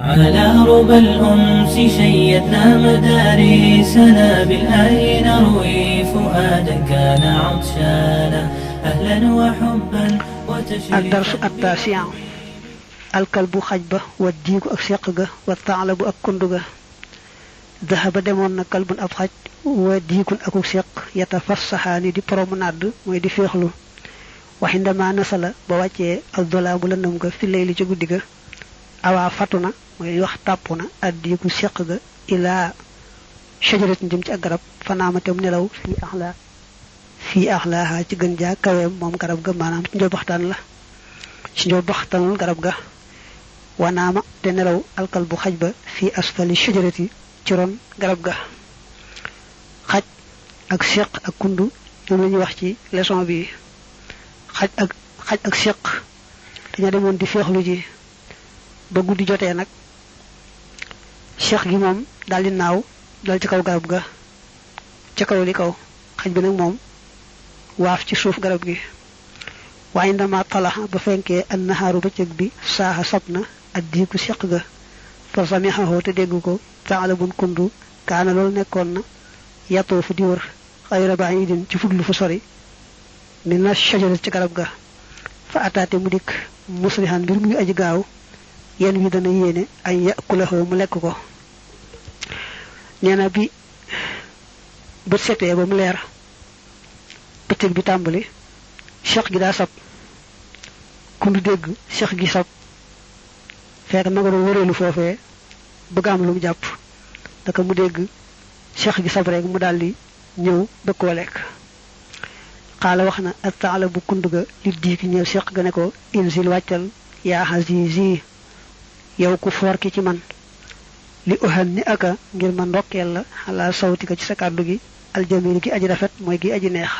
على ربى الأنس شيدنا مدارسنا بالآي نروي فؤادا كان عطشانا أهلا وحبا وتشريفا. الدرس التاسع الكلب خجبة والديك أكسيقة والثعلب أكندغة. ذهب دمون كلب أبخج وديك أكسيق يتفسحان دي برومناد ويدي فيخلو. وعندما نصل بواتي الظلام لنمغ في الليل جغدغ awa fatuna moy wax tapuna addi ku sekk ga ila shajaratin jëm ci ak garab fanamatam nelaw fi akhlaha ci gën ja kawem mom garab ga manam ci njobaxtan la ci njobaxtanul garab ga wanama te nelaw alkal bu xajba fi asfali shajarati ci ron garab ga xaj ak sekk ak kundu ñom lañu wax ci leçon bi xaj ak sekk dañu demone di fexlu ji ba guddi jotee nag cheikh gi moom daal di naaw dal ci kaw garab ga ca kaw li kaw xaj bi nag moom waaf ci suuf garab gi waaye ndama talaxa ba fenkee an naharu bëccëg bi saaxa sabna addiiku cheikh ga fa samixaxoo te dégg ko taalabun kundu kaana loolu nekkoon na yatoo fu di wër xayra baidin ci fuglu fu sori min na shajarat ci garab ga fa ataate mu dikk muslihan mbir muy aji gaaw yen wi dana yene ay yakulahu mu lek ko neena bi bu sété ba mu leer bëccëg bi tambali cheikh gi da sab ku ndu dégg cheikh gi sab fekk na nga do wërelu fofé bëgg am lu mu japp daka mu dégg cheikh gi sab rek mu daldi ñëw ba ko lek xala waxna at-ta'labu kunduga li diiki ñew cheikh ga ne ko inzil waccal ya hazizi yow ku for ki ci man li uhanni aka ngir man ndokkel la ala sawti ka ci sa kaddu gi al jamil gi aji rafet moy gi aji neex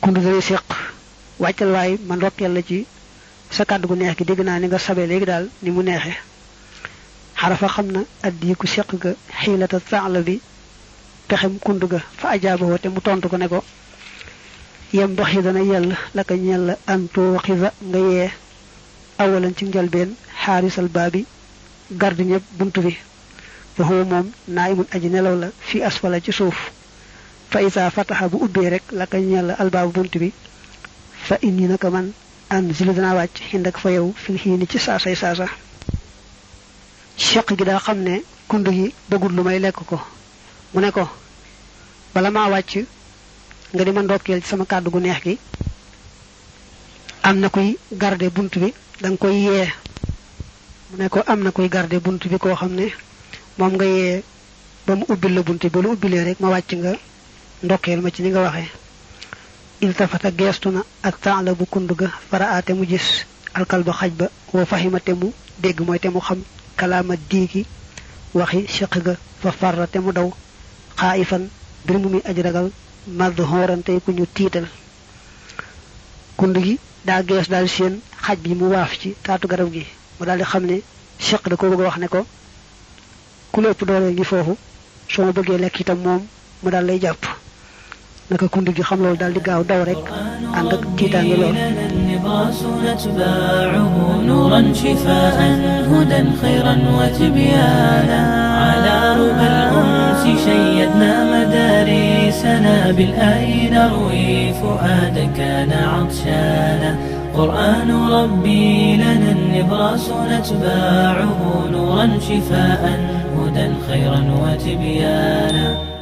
kundu day sekk waccal way man ndokkel la ci sa kaddu gu neex gi deg na ni nga sabé legi dal ni mu neexé harafa xamna addi ku sekk ga hilata ta'la bi pexem kundu ga fa ajaba te mu tontu ko ne ko yam baxi dana yalla la ka ñel antu waxiza nga yee awalan ci njalbeen harisal babi garde ñep buntu bi fa ho mom naimun aji nelaw la fi asfala ci suuf fa isa fataha bu ubbe rek la ka ñal albab buntu bi fa inni naka man anzilu dana wacc hindak fa yow fi hini ci saasay saasa cheikh gi da xamne kundu gi bëggul lu may lek ko mu ne ko bala ma wacc nga di ma ndokkel ci sama kaddu gu neex gi amna kuy garder buntu bi dang koy yee mu ne ko amna koy garder buntu bi ko xamne mom nga yee bam ubbil la buntu bi lu ubbilé rek ma wacc nga ndokkel ma ci ni nga waxé iltafata gestuna ak ta'labu kunduga faraate mu gis alkalba xajba wa fahimate mu deg moy te mu xam kalama diiki waxi shiqga fa farate mu daw khaifan bir mu mi ajragal madhoran tay ku ñu tital kundugi da gees dal seen xaj bi mu waaf ci taatu garab gi mu daldi xamne cheikh da ko bëgg wax ne ko ku lepp doole ngi fofu so ma bëgge lek itam mom mu dal lay japp naka kundu gi xam lool daldi gaaw daw rek and ak titangi lool نورا شفاء هدى خيرا وتبيانا على ربى الأنس شيدنا مدارسنا بالآي نروي فؤادا كان عطشانا قرآن ربي لنا النبراس نتباعه نورا شفاء هدى خيرا وتبيانا